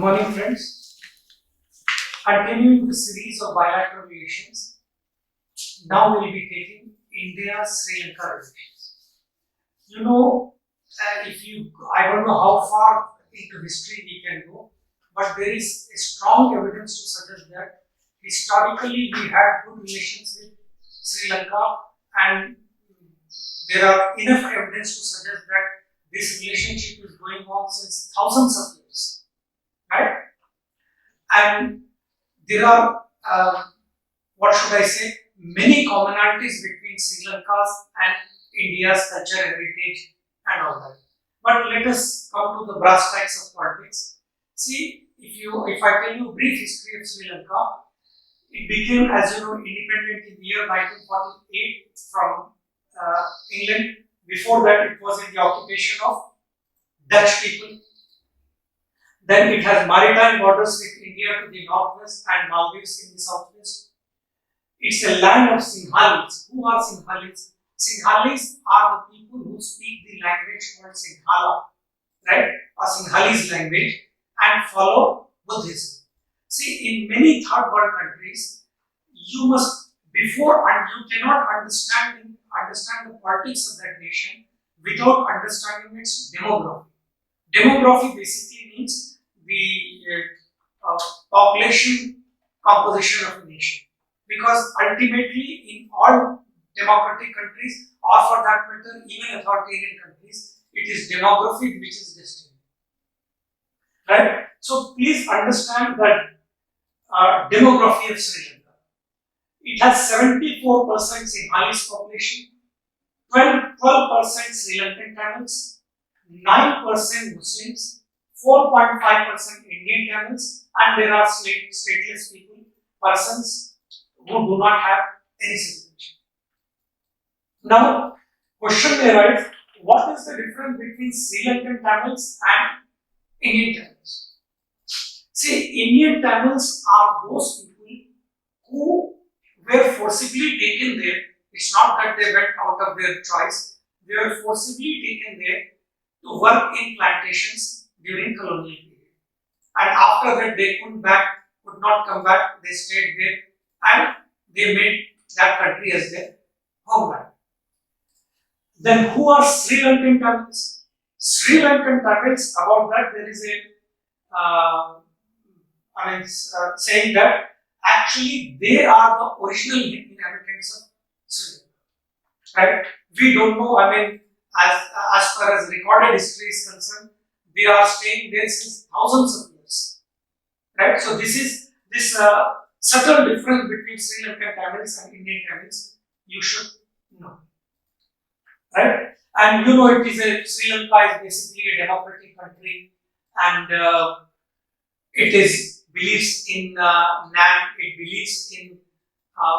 morning, friends. Continuing the series of bilateral relations, now we'll be taking India-Sri Lanka relations. You know, I don't know how far into history we can go, but there is a strong evidence to suggest that historically we had good relations with Sri Lanka, and there are enough evidence to suggest that this relationship is going on since thousands of years, right? And there are, what should I say, many commonalities between Sri Lanka's and India's culture, heritage, and all that. But let us come to the brass tacks of politics. See, if I tell you a brief history of Sri Lanka, it became, as you know, independent in the year 1948 from England. Before that, it was in the occupation of Dutch people. Then it has maritime borders with India to the northwest and Maldives in the southwest. It's a land of Sinhalese. Who are Sinhalese? Sinhalese are the people who speak the language called Sinhala, right? Or Sinhalese language, and follow Buddhism. See, in many third world countries, you must before and you cannot understand the politics of that nation without understanding its demography. Demography basically means the population composition of a nation, because ultimately in all democratic countries, or for that matter even authoritarian countries, it is demography which is destiny, right? So please understand that demography of Sri Lanka. It has 74% Sinhalese population, 12% Sri Lankan Tamils, 9% Muslims, 4.5% Indian Tamils, and there are stateless people, persons who do not have any citizenship. Now, question may arise, what is the difference between Sri Lankan Tamils and Indian Tamils? See, Indian Tamils are those people who were forcibly taken there. It's not that they went out of their choice. They were forcibly taken there to work in plantations during colonial period. And after that, they could not come back. They stayed there and they made that country as their homeland. Then who are Sri Lankan Tamils? Sri Lankan Tamils, about that there is saying that actually they are the original inhabitants of Sri Lanka, right? We don't know, as far as recorded history is concerned, they are staying there since thousands of years, right? So this subtle difference between Sri Lankan Tamils and Indian Tamils, you should know, right? And you know, Sri Lanka is basically a democratic country, and it believes in NAM, it believes in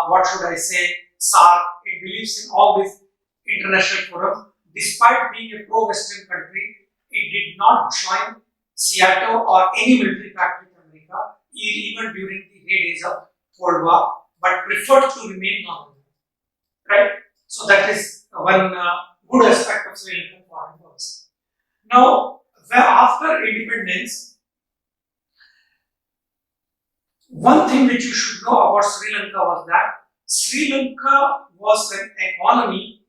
what should I say, SARC, it believes in all these international forums. Despite being a pro-Western country, it did not join SEATO or any military pact with America, even during the heydays of Cold War, but preferred to remain non-aligned, right? So that is one good aspect of Sri Lankan foreign policy. Now, after independence, one thing which you should know about Sri Lanka was that Sri Lanka was an economy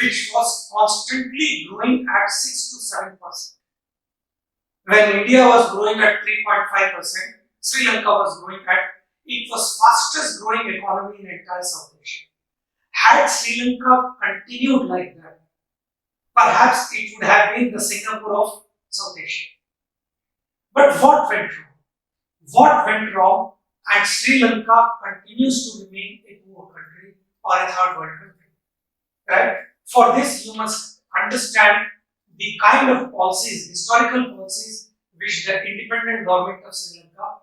which was constantly growing at 6 to 7%. When India was growing at 3.5%, Sri Lanka was growing it was fastest growing economy in entire South Asia. Had Sri Lanka continued like that, perhaps it would have been the Singapore of South Asia. But what went wrong? What went wrong? And Sri Lanka continues to remain a poor country or a third world country, right? For this, you must understand the kind of policies, historical policies, which the independent government of Sri Lanka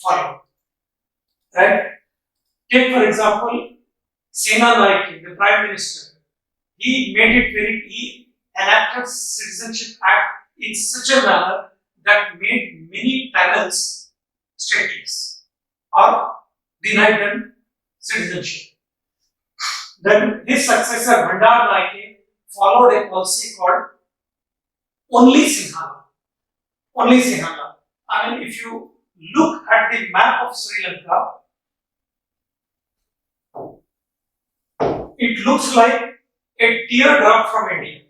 followed, right? Take for example, Senanayake, the Prime Minister. He enacted Citizenship Act in such a manner that made many Tamils stateless or denied them citizenship. Then his successor Bandaranaike followed a policy called only Sinhala. I mean, if you look at the map of Sri Lanka, it looks like a teardrop from India,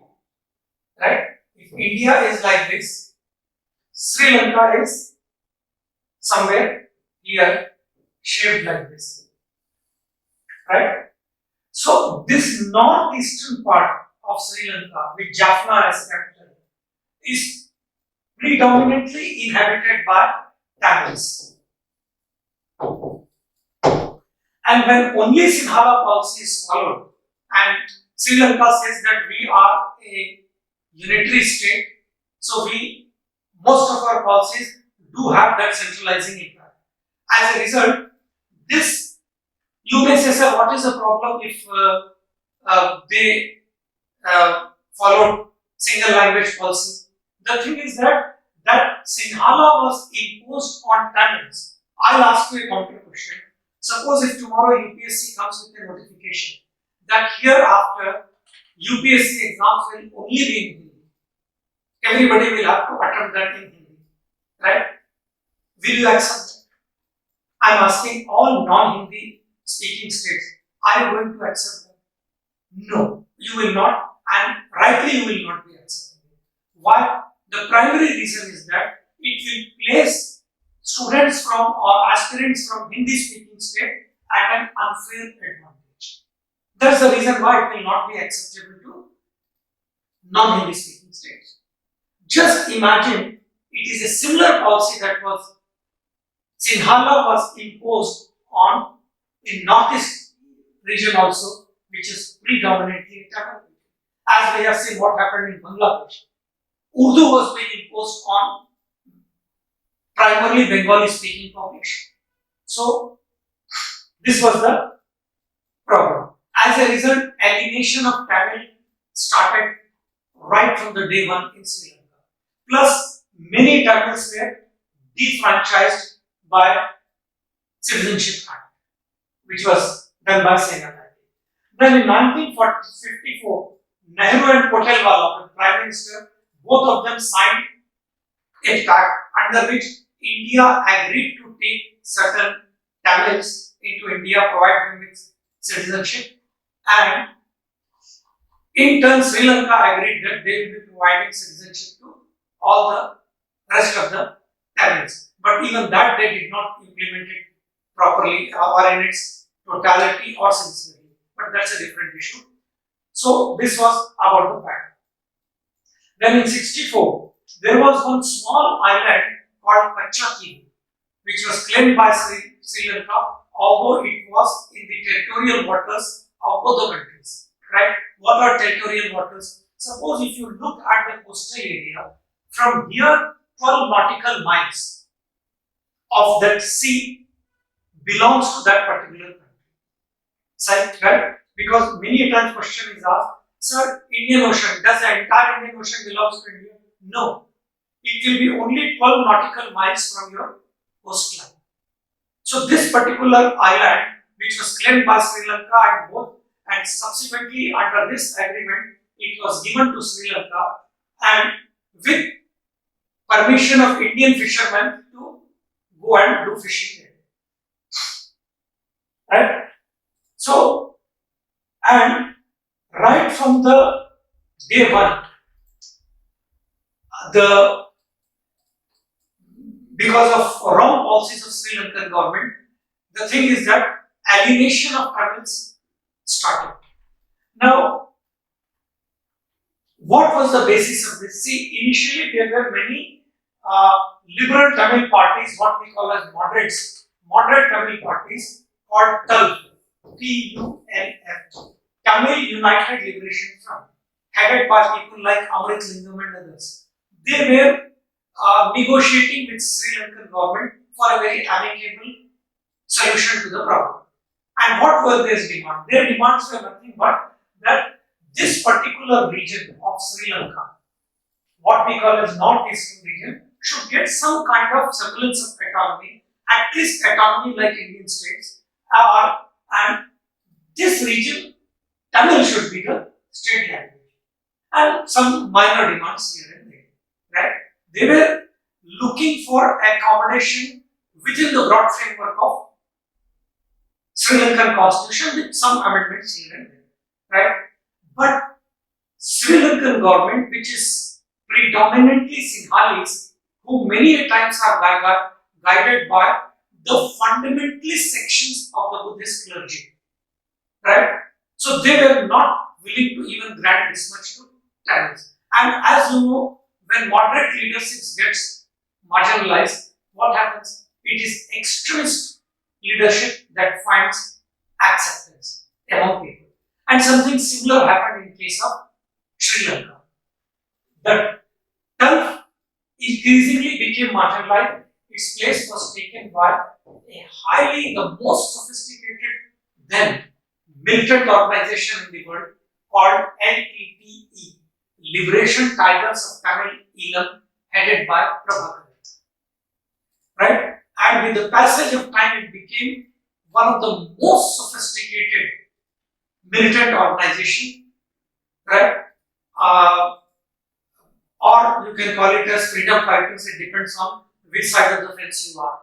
right? If India is like this, Sri Lanka is somewhere here, shaped like this, right? So this northeastern part of Sri Lanka, with Jaffna as capital, is predominantly inhabited by Tamils. And when only Sinhala policy is followed, and Sri Lanka says that we are a unitary state, so most of our policies do have that centralizing impact. As a result, this, you may say, sir, what is the problem if they followed single language policy? The thing is that Sinhala was imposed on Tamils. I'll ask you a counter question. Suppose if tomorrow UPSC comes with a notification that hereafter UPSC exams will only be in Hindi. Everybody will have to attempt that in Hindi, right? Will you accept that? I'm asking all non-Hindi speaking states, are you going to accept that? No, you will not, and rightly you will not be accepting it. Why? The primary reason is that it will place students from or aspirants from Hindi speaking state at an unfair advantage. That's the reason why it will not be acceptable to non-Hindi speaking states. Just imagine it is a similar policy that was Sinhala was imposed on in northeast region also, which is predominantly Tamil. As we have seen what happened in Bangladesh. Urdu was being imposed on primarily Bengali speaking population. So this was the problem. As a result, alienation of Tamil started right from the day one in Sri Lanka. Plus, many Tamils were defranchised by Citizenship Act, which was done by Sena Gandhi. Then in 1954, Nehru and Kotelwala, the Prime Minister, both of them signed a pact under which India agreed to take certain Tamils into India, provide them with citizenship, and in turn Sri Lanka agreed that they will be providing citizenship to all the rest of the Tamils. But even that they did not implement it properly or in its totality or sincerely. But that's a different issue. So this was about the pact. Then in 64, there was one small island called Kachaki, which was claimed by Sri Lanka, although it was in the territorial waters of both the countries. Right? What are territorial waters? Suppose if you look at the coastal area, from here 12 nautical miles of that sea belongs to that particular country. Right? Because many times question is asked, sir, Indian Ocean, does the entire Indian Ocean belongs to India? No. It will be only 12 nautical miles from your coastline. So this particular island, which was claimed by Sri Lanka and subsequently under this agreement, it was given to Sri Lanka and with permission of Indian fishermen to go and do fishing there. Right? So, and right from the day one, because of wrong policies of Sri Lankan government, the thing is that alienation of Tamils started. Now, what was the basis of this? See, initially there were many liberal Tamil parties, what we call as moderate Tamil parties called TULF, T-U-L-F, Tamil United Liberation Front, headed by people like Amrit Lingam and others. They were negotiating with Sri Lankan government for a very amicable solution to the problem. And what were their demands? Their demands were nothing but that this particular region of Sri Lanka, what we call as northeastern region, should get some kind of semblance of autonomy, at least autonomy like Indian states, and this region, Tamil should be the state language, and some minor demands here and there, right? They were looking for accommodation within the broad framework of Sri Lankan constitution with some amendments here and there, right? But Sri Lankan government, which is predominantly Sinhalese, who many a times are guided by the fundamentalist sections of the Buddhist clergy, right? So they were not willing to even grant this much to Tamils. And as you know, when moderate leadership gets marginalized, what happens? It is extremist leadership that finds acceptance among people. And something similar happened in case of Sri Lanka. The Gulf increasingly became marginalized. Its place was taken by the most sophisticated then militant organization in the world called LTTE, Liberation Tigers of Tamil Eelam, headed by Prabhakaran. Right? And with the passage of time, it became one of the most sophisticated militant organization, right? Or you can call it as freedom fighters, it depends on which side of the fence you are,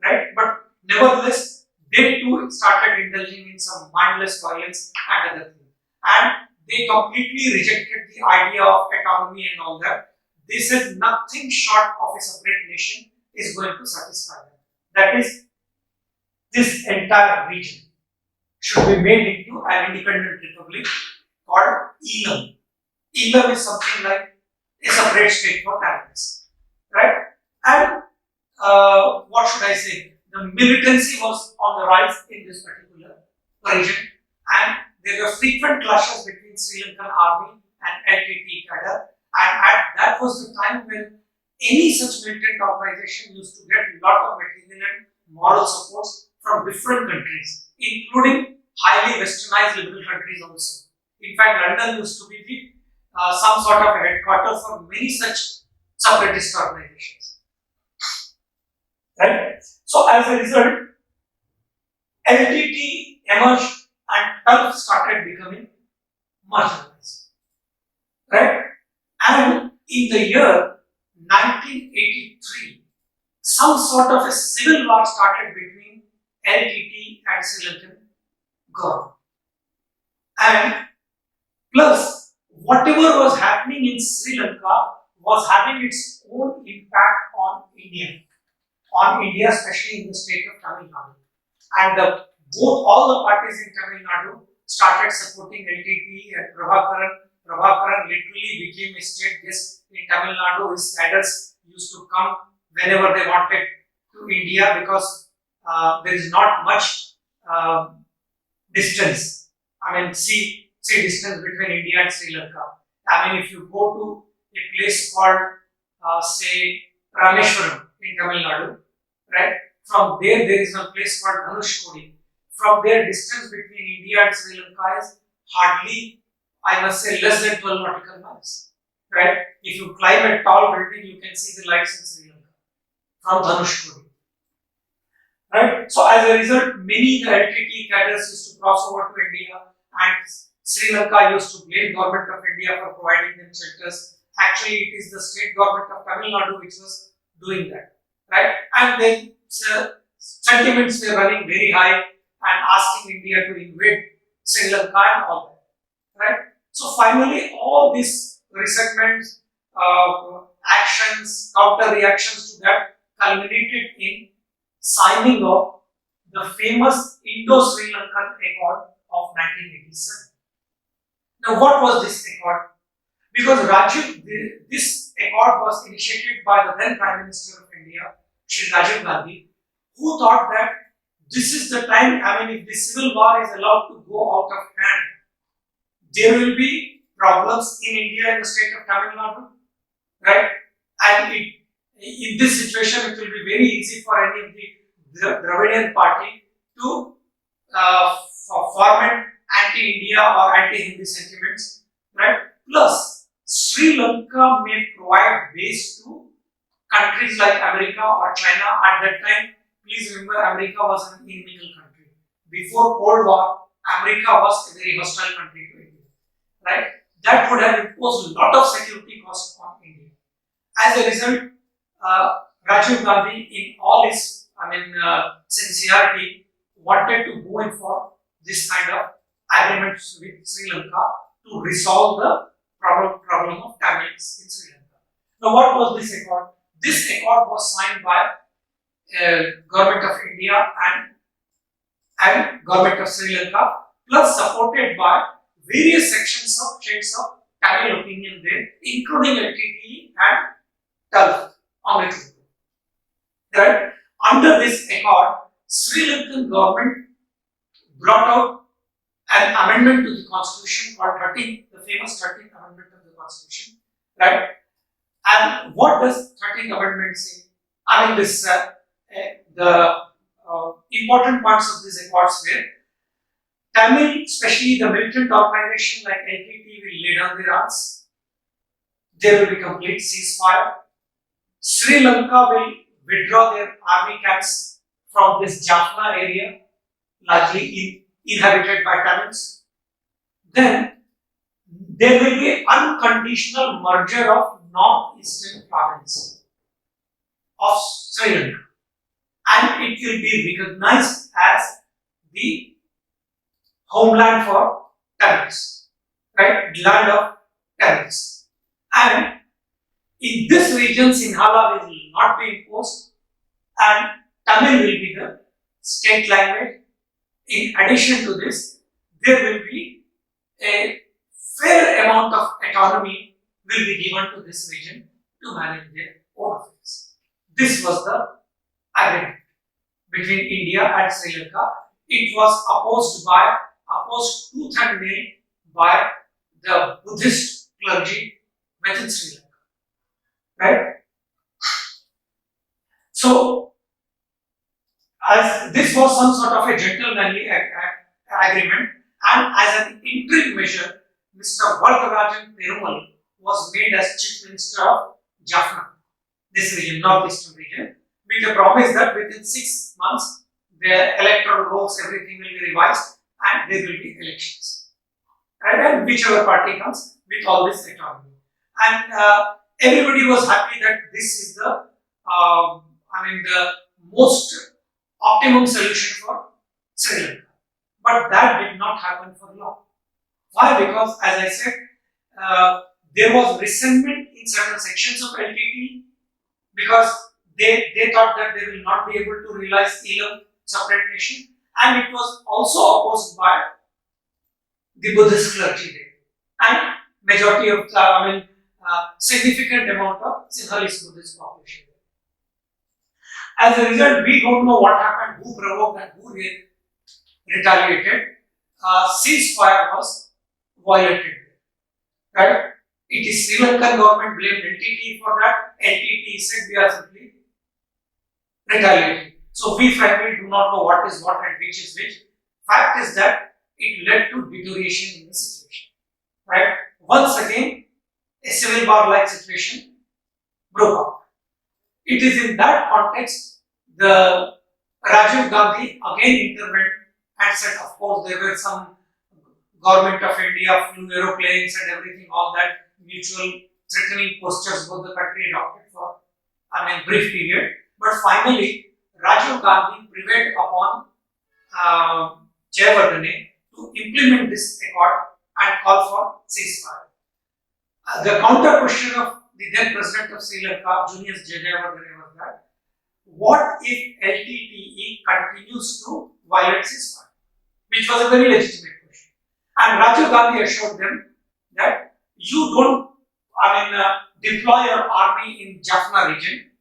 right? But nevertheless, they too started indulging in some mindless violence and other things. And they completely rejected the idea of autonomy and all that. They said nothing short of a separate nation is going to satisfy them. That is, this entire region should be made into an independent republic called Eelam. Eelam is something like a separate state for Tamils, right? And what should I say? The militancy was on the rise in this particular region, and there were frequent clashes between Sri Lankan army and LTT cadre. And that was the time when any such militant organization used to get a lot of material and moral supports from different countries, including highly westernized liberal countries also. In fact, London used to be the some sort of a headquarters for many such separatist organizations. Right? So as a result, LTT emerged and Gulf started becoming marginalized. Right? And in the year 1983, some sort of a civil war started between LTT and Sri Lankan government. And plus, whatever was happening in Sri Lanka was having its own impact on India, especially in the state of Tamil Nadu. And all the parties in Tamil Nadu started supporting LTT and Prabhakaran. Prabhakaran literally became a state guest in Tamil Nadu. His cadres used to come whenever they wanted to India because there is not much distance. I mean, sea distance between India and Sri Lanka. I mean, if you go to a place called, say, Rameshwaram in Tamil Nadu, right? From there is a place called Dhanushkodi. From there, distance between India and Sri Lanka is hardly, I must say, less than 12 nautical miles, right? If you climb a tall building, you can see the lights in Sri Lanka from Dhanushkodi, right? So as a result, many LTT cadres used to cross over to India, and Sri Lanka used to blame government of India for providing them shelters. Actually, it is the state government of Tamil Nadu which was doing that, right? And then sentiments were running very high and asking India to invade Sri Lanka and all that, right? So finally, all these resentments, actions, counter reactions to that culminated in signing of the famous Indo-Sri Lankan Accord of 1987. Now, what was this accord? Because this accord was initiated by the then Prime Minister of India, Shri Rajiv Gandhi, who thought that this is the time, I mean, if the civil war is allowed to go out of hand, there will be problems in India and the state of Tamil Nadu, right? And in this situation, it will be very easy for any of the Dravidian party to foment anti-India or anti-Hindi sentiments, right? Plus, Sri Lanka may provide base to countries like America or China. At that time, please remember, America was an inimical country. Before Cold War, America was a very hostile country to India, right? That would have imposed a lot of security costs on India. As a result, Rajiv Gandhi, in all his, sincerity, wanted to go in for this kind of agreements with Sri Lanka to resolve the problem of Tamils in Sri Lanka. Now, what was this accord? This accord was signed by government of India and government of Sri Lanka, plus supported by various sections of shades of Tamil opinion there, including LTTE and TALF, Ambedkar. Right? Under this accord, Sri Lankan government brought out an amendment to the constitution called 13th, the famous 13th amendment of the constitution. Right? And what does 13th amendment say? The important parts of these accords were Tamil, especially the militant organization like LTT, will lay down their arms. There will be complete ceasefire. Sri Lanka will withdraw their army camps from this Jaffna area, largely inhabited by Tamils. Then there will be unconditional merger of northeastern province of Sri Lanka, and it will be recognized as the homeland for Tamils, right? Land of Tamils. And in this region, Sinhala will not be imposed, and Tamil will be the state language. In addition to this, there will be a fair amount of autonomy will be given to this region to manage their own affairs. This was the agreement between India and Sri Lanka. It was opposed tooth and nail by the Buddhist clergy within Sri Lanka. Right? So, as this was some sort of a gentlemanly agreement, and as an interim measure, Mr. Varatharajan Perumal was made as Chief Minister of Jaffna, this region, northeastern region, with a promise that within 6 months, the electoral rolls, everything will be revised and there will be elections. Right? And whichever party comes with all this autonomy. And everybody was happy that this is the most optimum solution for Sri Lanka. But that did not happen for long. Why? Because, as I said, there was resentment in certain sections of LTT because they thought that they will not be able to realize Elam separate nation, and it was also opposed by the Buddhist clergy there, and majority of significant amount of Sinhalese Buddhist population there. As a result, we don't know what happened, who provoked and who retaliated. Ceasefire was violated. Right? It is Sri Lankan government blamed LTT for that. LTT said we are simply retaliating. So we frankly do not know what is what and which is which. Fact is that it led to deterioration in the situation. Right? Once again, a civil war-like situation broke out. It is in that context the Rajiv Gandhi again intervened and said, of course, there were some government of India flew aeroplanes and everything, all that mutual threatening postures both the country adopted for brief period. But finally, Rajiv Gandhi prevailed upon Jayawardene to implement this accord and call for ceasefire. The counter question of the then president of Sri Lanka, Julius Jayawardene, was that what if LTTE continues to violate ceasefire? Which was a very legitimate question. And Rajiv Gandhi assured them that you don't deploy your army in Jaffna region.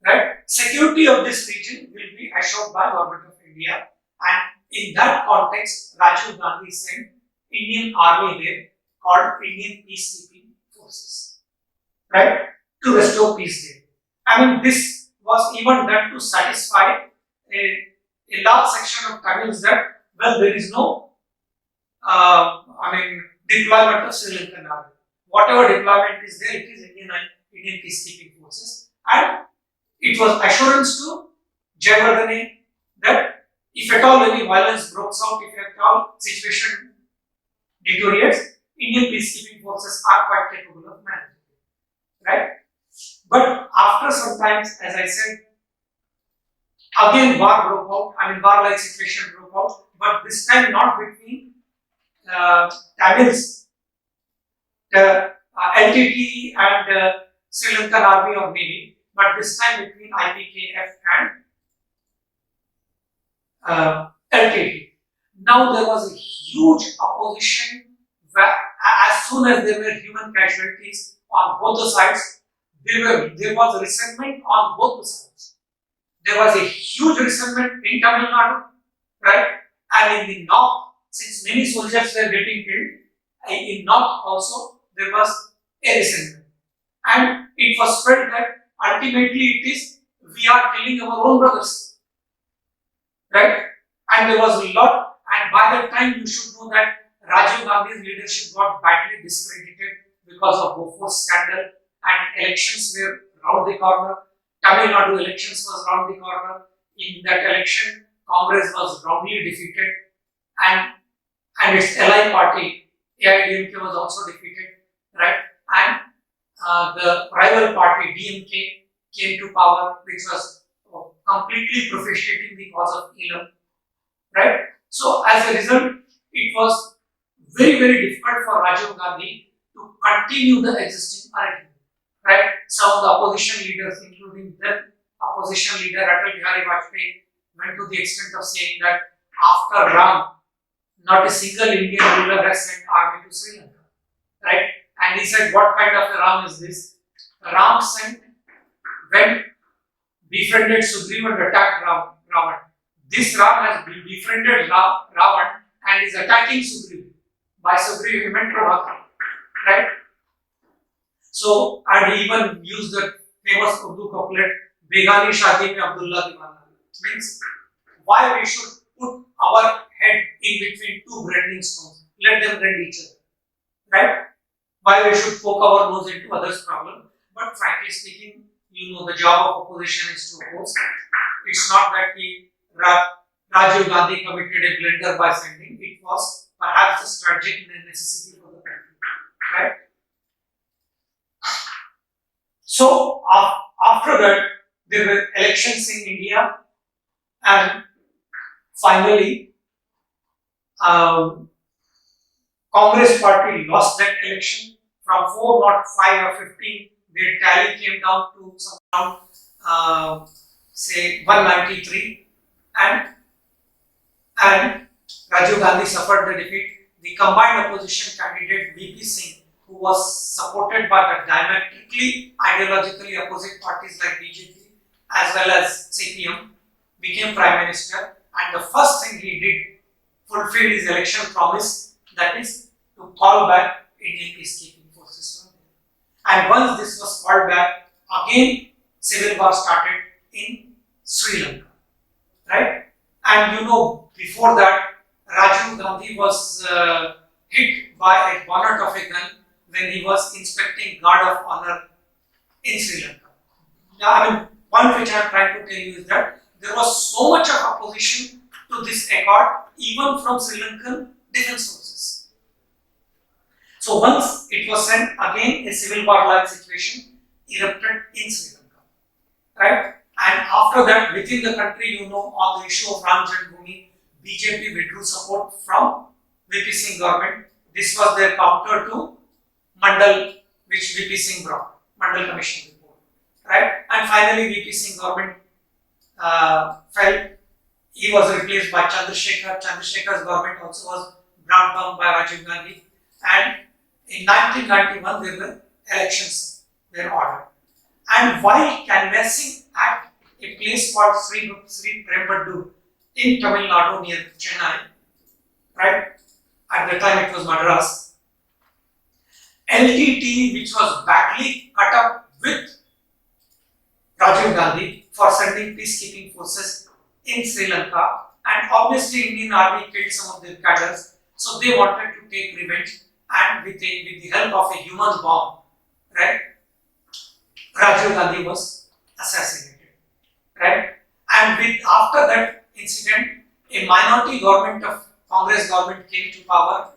Right? Security of this region will be assured by government of India, and in that context, Rajiv Gandhi sent Indian army there called Indian Peacekeeping Forces, right, to restore peace there. This was even done to satisfy a large section of Tamils that there is no deployment of Sri Lankan army. Whatever deployment is there, it is Indian Peacekeeping Forces, and it was assurance to Jayawardene that if at all any violence breaks out, if at all situation deteriorates, Indian peacekeeping forces are quite capable of managing it. Right? But after some time, as I said, again war broke out. I mean, war-like situation broke out, but this time not between Tamils, the LTT and Sri Lankan army or navy, but this time between IPKF and LTT. Now there was a huge opposition. As soon as there were human casualties on both the sides, there was resentment on both the sides. There was a huge resentment in Tamil Nadu, right? And in the north, since many soldiers were getting killed, in north also there was a resentment. And it was felt that ultimately it is we are killing our own brothers, right? And there was a lot, and by that time you should know that Rajiv Gandhi's leadership got badly discredited because of Bofors scandal, and elections were round the corner. Tamil Nadu elections was round the corner. In that election, Congress was roundly defeated, and its ally party, AIDMK, was also defeated, right? And the rival party, DMK, came to power, which was completely propitiating the cause of Elam, right? So, as a result, it was very, very difficult for Rajiv Gandhi to continue the existing arrangement, right? Some of the opposition leaders, including the opposition leader Atal Bihari Vajpayee, went to the extent of saying that after Ram, not a single Indian ruler has sent army to Sri Lanka, right? And he said, what kind of a Ram is this? Ram sent when befriended Sugriva and attacked Ravan. This Ram has befriended Ravan and is attacking Sugriva. By Sugriva, he meant Prabhakar, right? So, and he even used the famous Urdu couplet, Begani Shadi mein Abdullah Diwana. Means, why we should put our head in between two grinding stones, let them grind each other, right? Why we should poke our nose into others' problem. But frankly speaking, you know, the job of opposition is to oppose. It's not that Rajiv Gandhi committed a blunder by sending. It was perhaps a strategic necessity for the country, right? So after that, there were elections in India, and finally, Congress party lost that election from 4, not 5 or 15. Their tally came down to some around, say 193, and Rajiv Gandhi suffered the defeat. The combined opposition candidate VP Singh, who was supported by the diametrically ideologically opposite parties like BJP as well as CPM, became Prime Minister, and the first thing he did fulfilled his election promise, that is to call back Indian peacekeeping forces from there. And once this was called back, again civil war started in Sri Lanka, right? And you know, before that, Rajiv Gandhi was hit by a bonnet of a gun when he was inspecting guard of honor in Sri Lanka. Now, I mean, point which I am trying to tell you is that there was so much of opposition to this accord, even from Sri Lankan defense forces. So once it was sent, again a civil war-like situation erupted in Sri Lanka, right? And after that, within the country, you know, on the issue of Ram Janmabhoomi, BJP withdrew support from VP Singh government. This was their counter to Mandal, which VP Singh brought, Mandal Commission report, right? And finally, VP Singh government fell. He was replaced by Chandrasekhar. Chandrasekhar's government also was brought down by Rajiv Gandhi. And in 1991, there were elections were ordered. And while canvassing at a place called Sri Perambadur in Tamil Nadu near Chennai, right? At the time it was Madras. LTT, which was badly cut up with Rajiv Gandhi for sending peacekeeping forces in Sri Lanka, and obviously Indian army killed some of their cadres, so they wanted to take revenge, and with the help of a human bomb, right? Rajiv Gandhi was assassinated, right? And after that incident, a minority government of Congress government came to power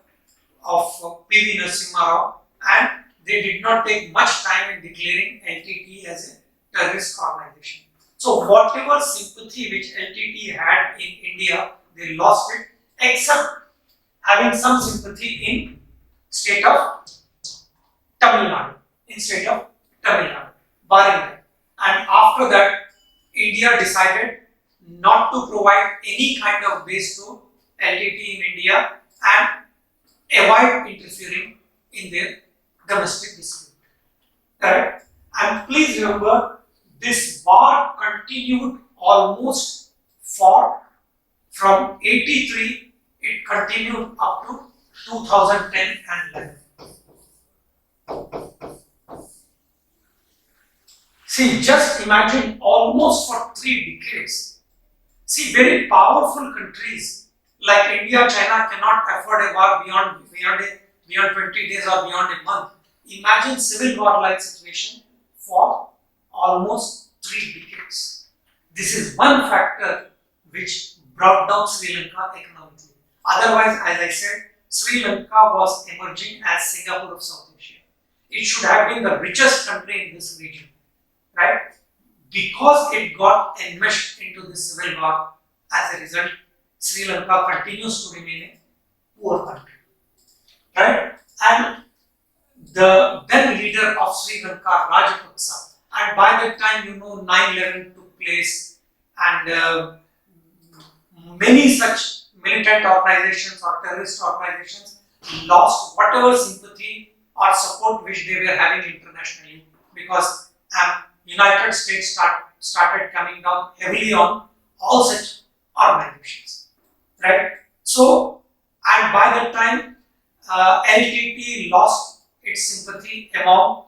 of P.V. Narasimha Rao, and they did not take much time in declaring LTT as a terrorist organization. So whatever sympathy which LTT had in India, they lost it, except having some sympathy in state of Tamil Nadu, barring that. And after that, India decided not to provide any kind of base to LTT in India and avoid interfering in their domestic dispute. Correct? And please remember, this war continued almost for from 83, it continued up to 2010 and 11. See, just imagine almost for 3 decades. See, very powerful countries like India, China cannot afford a war beyond 20 days or beyond a month. Imagine civil war-like situation for almost 3 decades. This is one factor which brought down Sri Lanka economically. Otherwise, as I said, Sri Lanka was emerging as Singapore of South Asia. It should have been the richest country in this region, right? Because it got enmeshed into the civil war, as a result, Sri Lanka continues to remain a poor country, right? And the then leader of Sri Lanka, Rajapaksa, and by that time, 9/11 took place, and many such militant organizations or terrorist organizations lost whatever sympathy or support which they were having internationally, because United States started coming down heavily on all such organizations, right? So, and by that time, LTT lost its sympathy among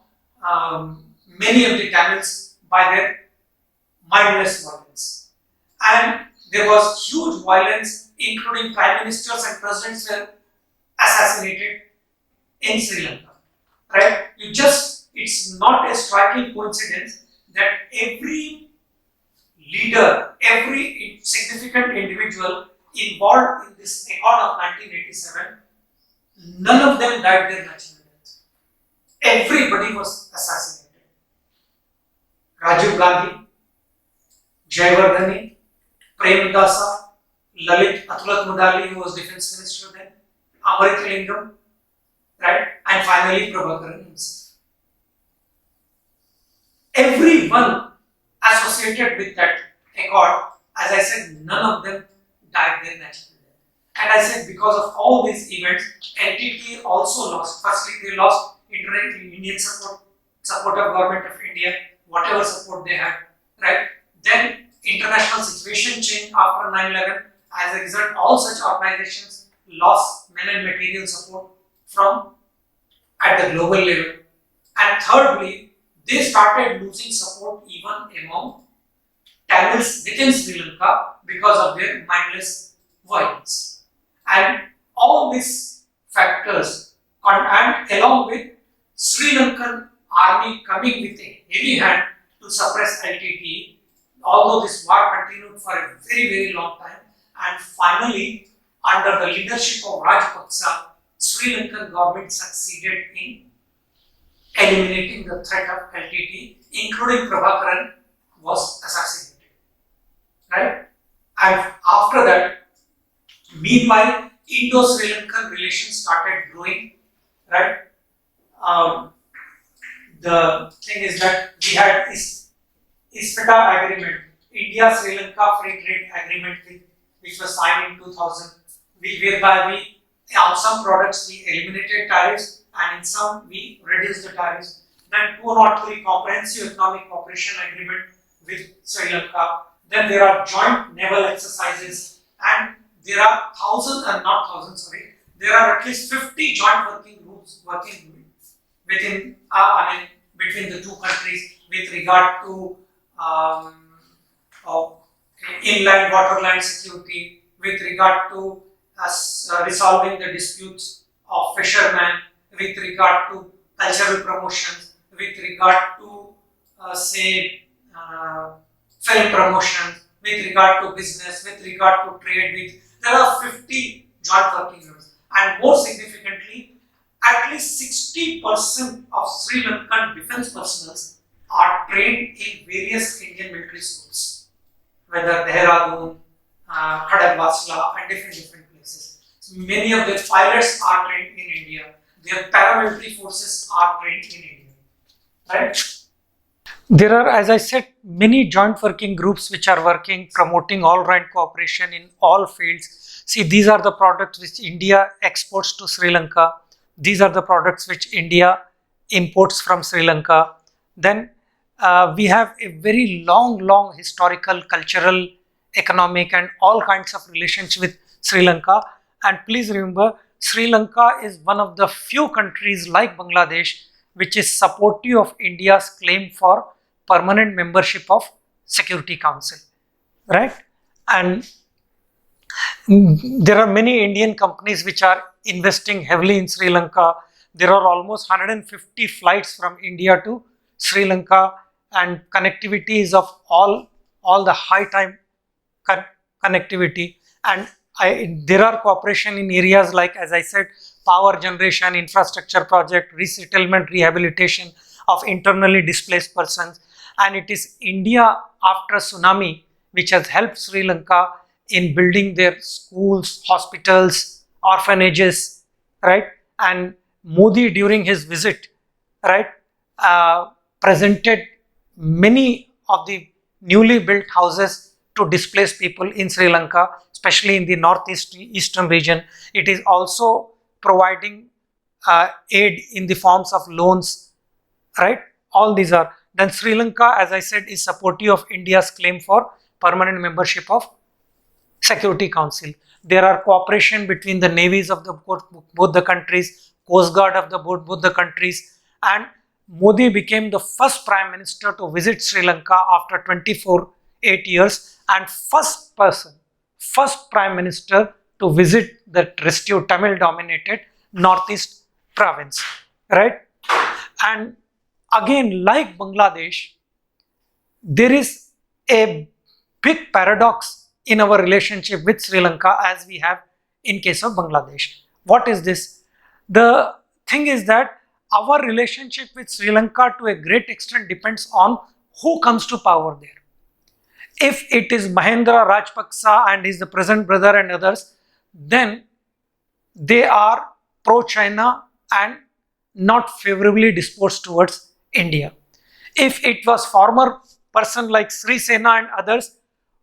many of the Tamils by their mindless violence, and there was huge violence, including prime ministers and presidents were assassinated in Sri Lanka, right? It's not a striking coincidence that every leader, every significant individual involved in this accord of 1987, none of them died their natural death. Everybody was assassinated. Rajiv Gandhi, Jayawardene, Premadasa, Lalit Atulat Mudali, who was defense minister then, Amrita Lingam, right? And finally Prabhakaran himself. Everyone associated with that accord, as I said, none of them died their natural death. And I said, because of all these events, LTT also lost. Firstly, they lost Indian support of government of India, whatever support they had, right? Then international situation changed after 9/11. As a result, all such organizations lost men and material support from at the global level. And thirdly, they started losing support even among Tamils within Sri Lanka because of their mindless violence. And all these factors, and along with Sri Lankan army coming with a heavy hand to suppress LTT, although this war continued for a very, very long time, and finally, under the leadership of Rajapaksa, Sri Lankan government succeeded in eliminating the threat of LTT, including Prabhakaran was assassinated, right? And after that, meanwhile, Indo-Sri Lankan relations started growing, right? The thing is that we had ISFETA agreement, India-Sri Lanka Free Trade Agreement, which was signed in 2000, whereby on some products we eliminated tariffs and in some we reduced the tariffs. Then 203 Comprehensive Economic Cooperation Agreement with Sri Lanka. Then there are joint naval exercises, and there are there are at least 50 joint working groups working within, between the two countries with regard to inland waterline security, with regard to resolving the disputes of fishermen, with regard to cultural promotions, with regard to film promotions, with regard to business, with regard to trade. There are 50 joint working groups, and more significantly, at least 60% of Sri Lankan defense personnel are trained in various Indian military schools, whether Dehradun, Khadagwasla, and different places. So many of their pilots are trained in India. Their paramilitary forces are trained in India, right? There are, as I said, many joint working groups which are working, promoting all-round cooperation in all fields. See, these are the products which India exports to Sri Lanka. These are the products which India imports from Sri Lanka. Then we have a very long historical, cultural, economic and all kinds of relations with Sri Lanka. And please remember, Sri Lanka is one of the few countries like Bangladesh which is supportive of India's claim for permanent membership of Security Council, right? And there are many Indian companies which are investing heavily in Sri Lanka. There are almost 150 flights from India to Sri Lanka, and connectivity is of all the high time connectivity. And there are cooperation in areas like, as I said, power generation, infrastructure project, resettlement, rehabilitation of internally displaced persons. And it is India after tsunami which has helped Sri Lanka in building their schools, hospitals, orphanages, right? And Modi during his visit, right, presented many of the newly built houses to displaced people in Sri Lanka, especially in the northeastern region. It is also providing aid in the forms of loans, right? All these are. Then Sri Lanka, as I said, is supportive of India's claim for permanent membership of Security Council. There are cooperation between the navies of both the countries, Coast Guard of both the countries, and Modi became the first Prime Minister to visit Sri Lanka after 8 years, and first Prime Minister to visit the rescued Tamil-dominated Northeast province, right? And again, like Bangladesh, there is a big paradox in our relationship with Sri Lanka as we have in case of Bangladesh. What is this? The thing is that our relationship with Sri Lanka to a great extent depends on who comes to power there. If it is Mahendra Rajapaksa and his present brother and others, then they are pro-China and not favorably disposed towards India. If it was former person like Sri Sena and others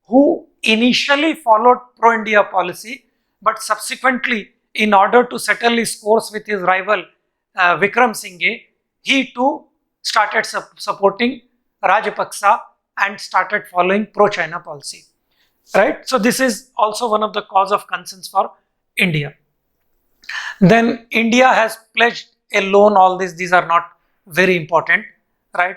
who initially followed pro-India policy, but subsequently, in order to settle his scores with his rival Vikram Singhe, he too started supporting Rajapaksa and started following pro-China policy, right? So this is also one of the cause of concerns for India. Then India has pledged a loan. All these are not very important, right?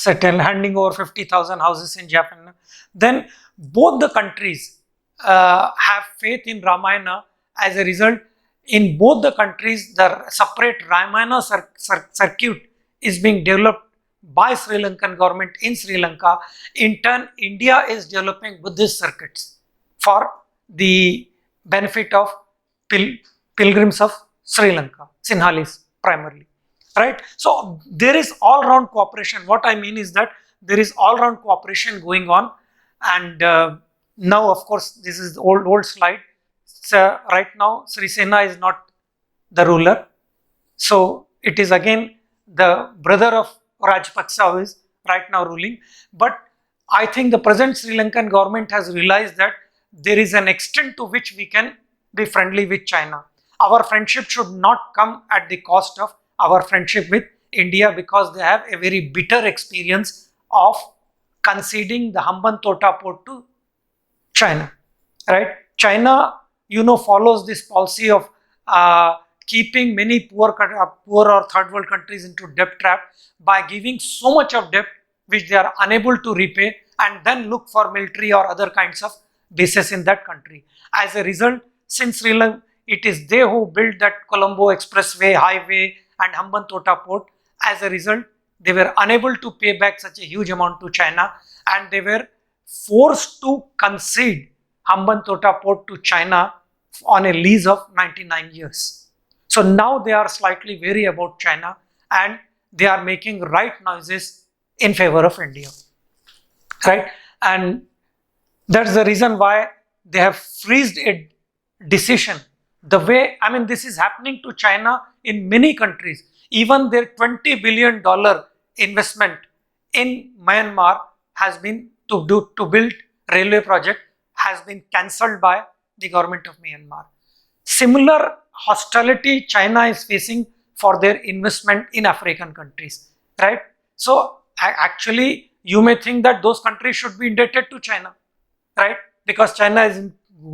Handing over 50,000 houses in Japan. Then both the countries have faith in Ramayana. As a result, in both the countries, the separate Ramayana circuit is being developed by Sri Lankan government in Sri Lanka. In turn, India is developing Buddhist circuits for the benefit of pilgrims of Sri Lanka, Sinhalese primarily, right? So there is all-round cooperation. What I mean is that there is all-round cooperation going on, and now, of course, this is the old slide. So right now, Sri Sena is not the ruler, so it is again the brother of Rajapaksa who is right now ruling. But I think the present Sri Lankan government has realized that there is an extent to which we can be friendly with China. Our friendship should not come at the cost of our friendship with India, because they have a very bitter experience of conceding the Hambantota port to China, right? China, follows this policy of keeping many poor or third world countries into debt trap by giving so much of debt which they are unable to repay, and then look for military or other kinds of bases in that country. As a result, since Sri Lanka, it is they who built that Colombo Expressway, highway and Hambantota port. As a result, they were unable to pay back such a huge amount to China, and they were forced to concede Hambantota port to China on a lease of 99 years. So now they are slightly wary about China and they are making right noises in favor of India, right? And that's the reason why they have freezed a decision. The way, I mean, this is happening to China in many countries. Even their $20 billion investment in Myanmar has been to build railway project has been cancelled by the government of Myanmar. Similar hostility China is facing for their investment in African countries, right? So actually, you may think that those countries should be indebted to China, right? Because China is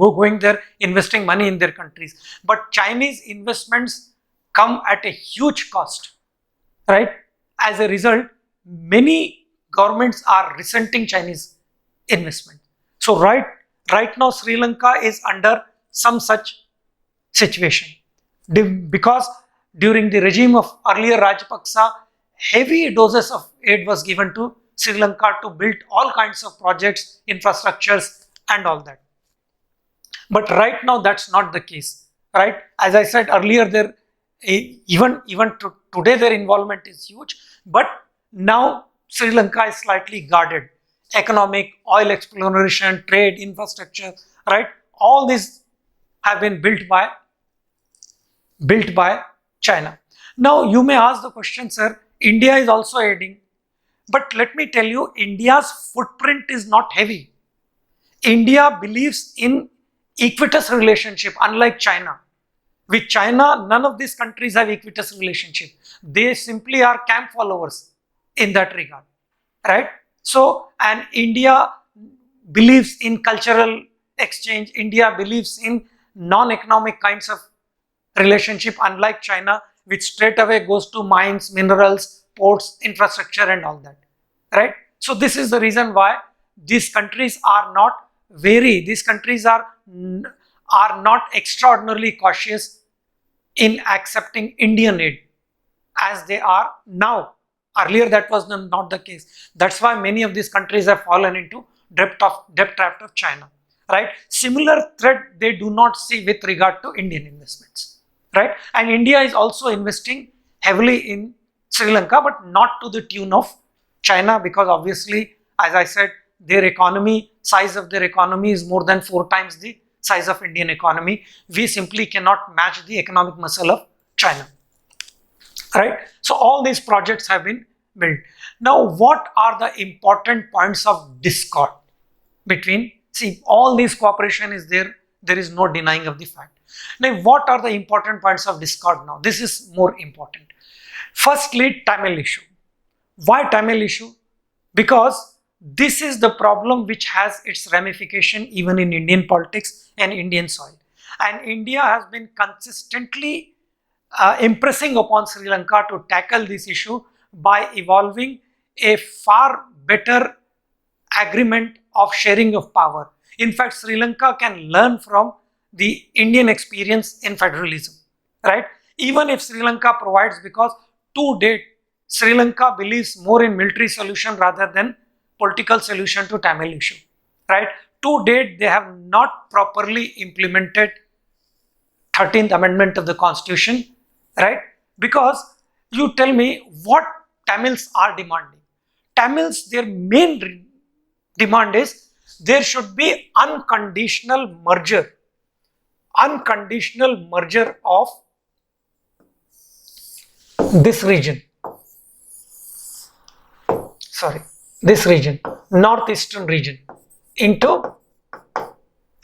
going there investing money in their countries. But Chinese investments come at a huge cost, right? As a result, many governments are resenting Chinese investment. So right now, Sri Lanka is under some such situation because during the regime of earlier Rajapaksa, heavy doses of aid was given to Sri Lanka to build all kinds of projects, infrastructures and all that. But right now that's not the case, right? As I said earlier, even today their involvement is huge, but now Sri Lanka is slightly guarded. Economic, oil exploration, trade, infrastructure, right? All these have been built by China. Now you may ask the question, sir, India is also aiding, but let me tell you, India's footprint is not heavy. India believes in equitous relationship, unlike China. With China, none of these countries have equitous relationship. They simply are camp followers in that regard, right? So, and India believes in cultural exchange. India believes in non-economic kinds of relationship, unlike China, which straight away goes to mines, minerals, ports, infrastructure and all that, right? So this is the reason why these countries are not these countries are not extraordinarily cautious in accepting Indian aid as they are now. Earlier that was not the case. That's why many of these countries have fallen into debt trap of China, right? Similar threat they do not see with regard to Indian investments, right? And India is also investing heavily in Sri Lanka, but not to the tune of China, because obviously, as I said, their economy, size of their economy is more than 4 times the size of Indian economy. We simply cannot match the economic muscle of China, right? So all these projects have been built. Now, what are the important points of discord between, see, all this cooperation is there is no denying of the fact. Now, what are the important points of discord now? This is more important. Firstly, Tamil issue. Why Tamil issue? Because this is the problem which has its ramification even in Indian politics and Indian soil. And India has been consistently impressing upon Sri Lanka to tackle this issue by evolving a far better agreement of sharing of power. In fact, Sri Lanka can learn from the Indian experience in federalism, right? Even if Sri Lanka provides, because to date, Sri Lanka believes more in military solution rather than political solution to Tamil issue, right? To date, they have not properly implemented 13th Amendment of the Constitution, right? Because you tell me what Tamils are demanding. Tamils, their main demand is there should be unconditional merger of this region, northeastern region, into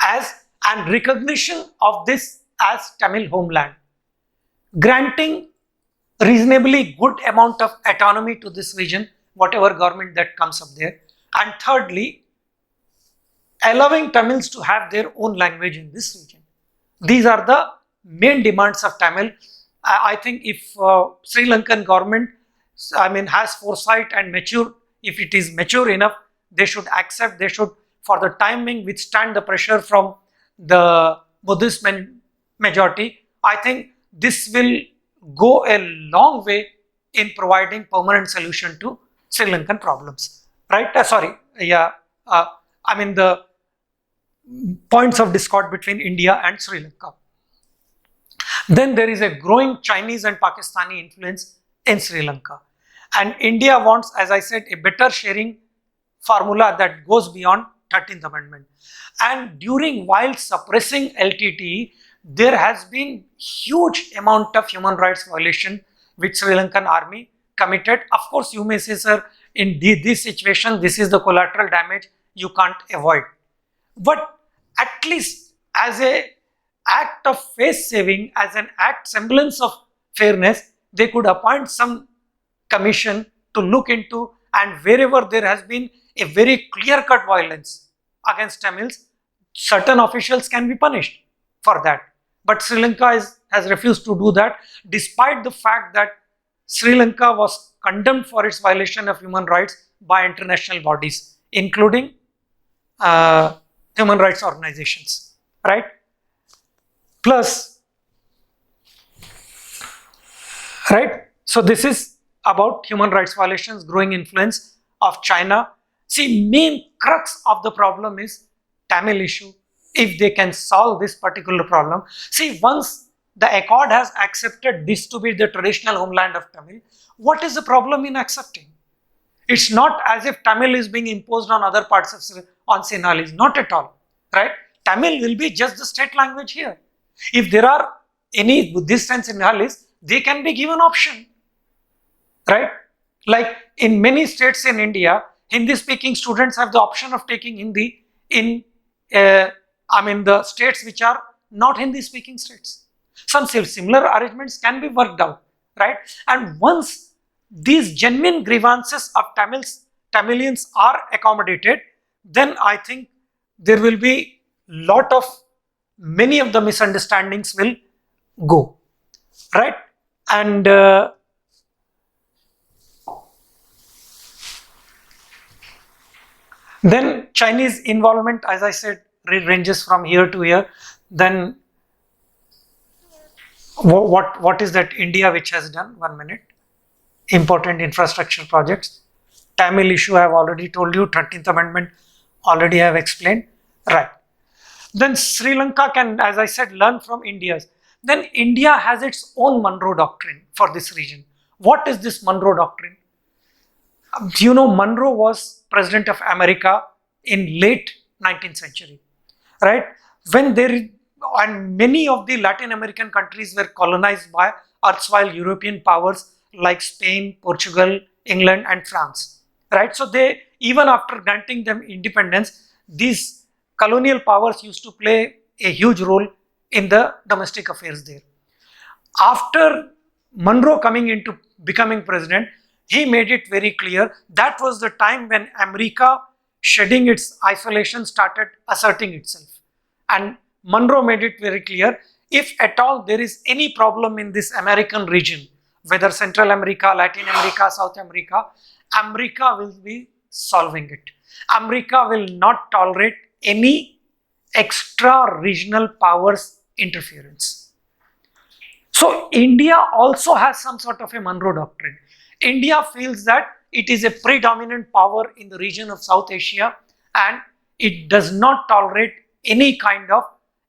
and recognition of this as Tamil homeland, granting reasonably good amount of autonomy to this region, whatever government that comes up there, and thirdly, allowing Tamils to have their own language in this region. These are the main demands of Tamil. I think if Sri Lankan government, has foresight and if it is mature enough, they should accept, they should, for the time being, withstand the pressure from the Buddhist majority. I think this will go a long way in providing permanent solution to Sri Lankan problems, right? The points of discord between India and Sri Lanka. Then there is a growing Chinese and Pakistani influence in Sri Lanka. And India wants, as I said, a better sharing formula that goes beyond 13th Amendment. And while suppressing LTTE, there has been huge amount of human rights violation which Sri Lankan army committed. Of course, you may say, sir, in this situation, this is the collateral damage you can't avoid. But at least as a act of face saving, as an act semblance of fairness, they could appoint some commission to look into, and wherever there has been a very clear-cut violence against Tamils, certain officials can be punished for that. But Sri Lanka has refused to do that, despite the fact that Sri Lanka was condemned for its violation of human rights by international bodies, including human rights organizations, right? Plus, right? So this is about human rights violations, growing influence of China. See, main crux of the problem is Tamil issue. If they can solve this particular problem, see, once the Accord has accepted this to be the traditional homeland of Tamil, what is the problem in accepting? It's not as if Tamil is being imposed on other parts of on Sinhalese, not at all, right? Tamil will be just the state language here. If there are any Buddhist and Sinhalese, they can be given option, right? Like in many states in India, Hindi-speaking students have the option of taking Hindi in, the states which are not Hindi-speaking states. Some similar arrangements can be worked out, right? And once these genuine grievances of Tamilians are accommodated, then I think there will be many of the misunderstandings will go, right? And then Chinese involvement, as I said, ranges from here to here. Then what is that India which has done? 1 minute. Important infrastructure projects. Tamil issue I have already told you, 13th Amendment already I have explained, right? Then Sri Lanka can, as I said, learn from India's. Then India has its own Monroe Doctrine for this region. What is this Monroe Doctrine? You know, Monroe was President of America in late 19th century, right? And many of the Latin American countries were colonized by erstwhile European powers like Spain, Portugal, England and France, right? So they, even after granting them independence, these colonial powers used to play a huge role in the domestic affairs there. After Monroe coming into becoming president, he made it very clear that was the time when America, shedding its isolation, started asserting itself. And Monroe made it very clear, if at all there is any problem in this American region, whether Central America, Latin America, South America, America will be solving it. America will not tolerate any extra regional powers interference. So India also has some sort of a Monroe Doctrine. India feels that it is a predominant power in the region of South Asia and it does not tolerate any kind of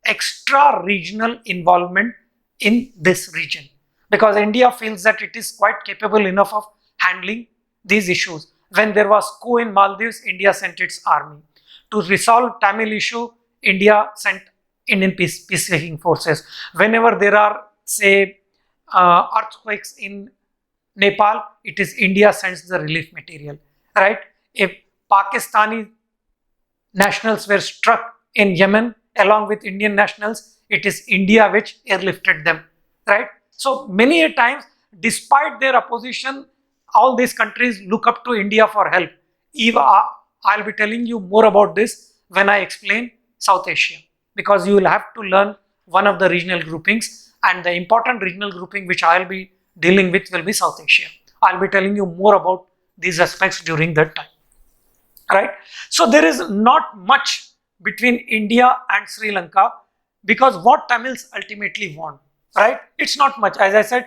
extra regional involvement in this region, because India feels that it is quite capable enough of handling these issues. When there was coup in Maldives, India sent its army. To resolve Tamil issue, India sent Indian peacekeeping forces. Whenever there are, say, earthquakes in Nepal, it is India sends the relief material, right? If Pakistani nationals were struck in Yemen along with Indian nationals, it is India which airlifted them, right? So many a times, despite their opposition, all these countries look up to India for help. I'll be telling you more about this when I explain South Asia, because you will have to learn one of the regional groupings, and the important regional grouping which I'll be dealing with will be South Asia. I'll be telling you more about these aspects during that time, right? So there is not much between India and Sri Lanka, because what Tamils ultimately want, right? It's not much. As I said,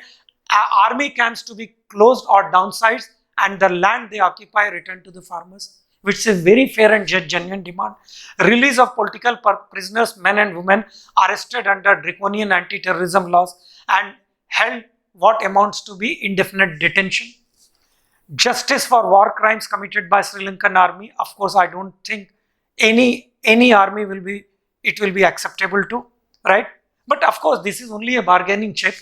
army camps to be closed or downsized and the land they occupy returned to the farmers. which is very fair and genuine demand. Release of political prisoners, men and women arrested under draconian anti-terrorism laws and held what amounts to be indefinite detention. Justice for war crimes committed by Sri Lankan army. Of course, I don't think any army will be acceptable to, right? But of course, this is only a bargaining chip.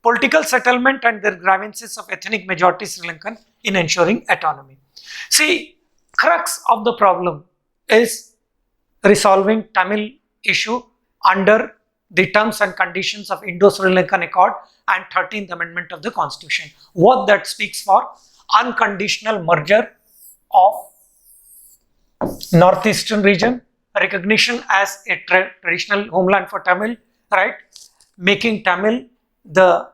Political settlement and their grievances of ethnic majority Sri Lankan in ensuring autonomy. See, crux of the problem is resolving Tamil issue under the terms and conditions of Indo-Sri Lankan Accord and 13th Amendment of the Constitution. What that speaks for? Unconditional merger of northeastern region, recognition as a traditional homeland for Tamil, right? Making Tamil the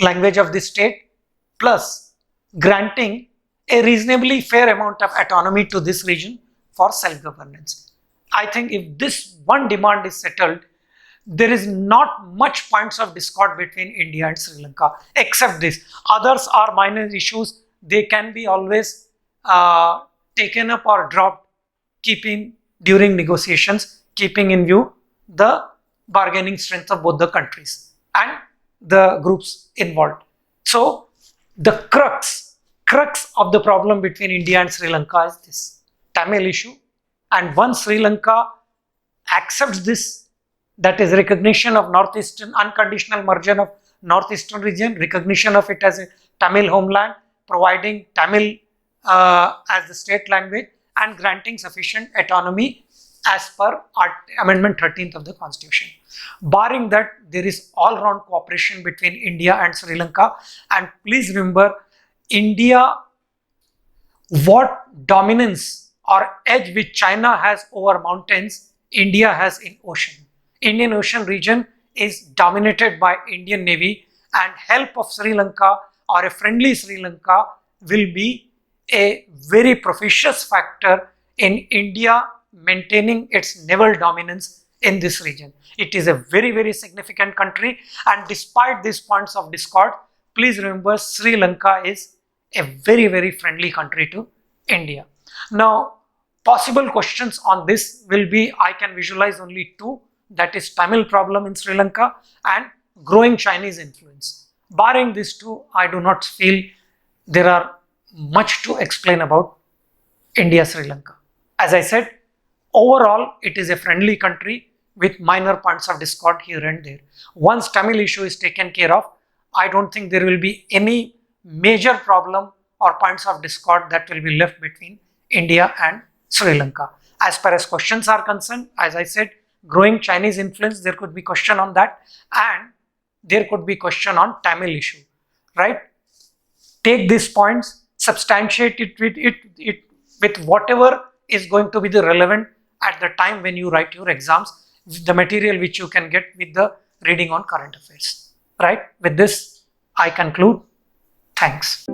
language of the state, plus granting a reasonably fair amount of autonomy to this region for self-governance. I think if this one demand is settled, there is not much points of discord between India and Sri Lanka, except this. Others are minor issues. They can be always taken up or dropped, during negotiations, keeping in view the bargaining strength of both the countries and the groups involved. So the crux of the problem between India and Sri Lanka is this Tamil issue. And once Sri Lanka accepts this, that is recognition of northeastern, unconditional merger of northeastern region, recognition of it as a Tamil homeland, providing Tamil as the state language, and granting sufficient autonomy as per Amendment 13th of the Constitution. Barring that, there is all-round cooperation between India and Sri Lanka. And please remember, India, what dominance or edge which China has over mountains, India has in ocean. Indian Ocean region is dominated by Indian Navy, and help of Sri Lanka or a friendly Sri Lanka will be a very propitious factor in India maintaining its naval dominance in this region. It is a very significant country, and despite these points of discord, please remember Sri Lanka is a very friendly country to India. Now, possible questions on this will be, I can visualize only two, that is Tamil problem in Sri Lanka and growing Chinese influence. Barring these two, I do not feel there are much to explain about India-Sri Lanka. As I said, overall, it is a friendly country with minor points of discord here and there. Once Tamil issue is taken care of, I don't think there will be any major problem or points of discord that will be left between India and Sri Lanka. As far as questions are concerned, as I said, growing Chinese influence, there could be question on that, and there could be question on Tamil issue, right? Take these points, substantiate it with whatever is going to be the relevant at the time when you write your exams, the material which you can get with the reading on current affairs, right? With this, I conclude. Thanks.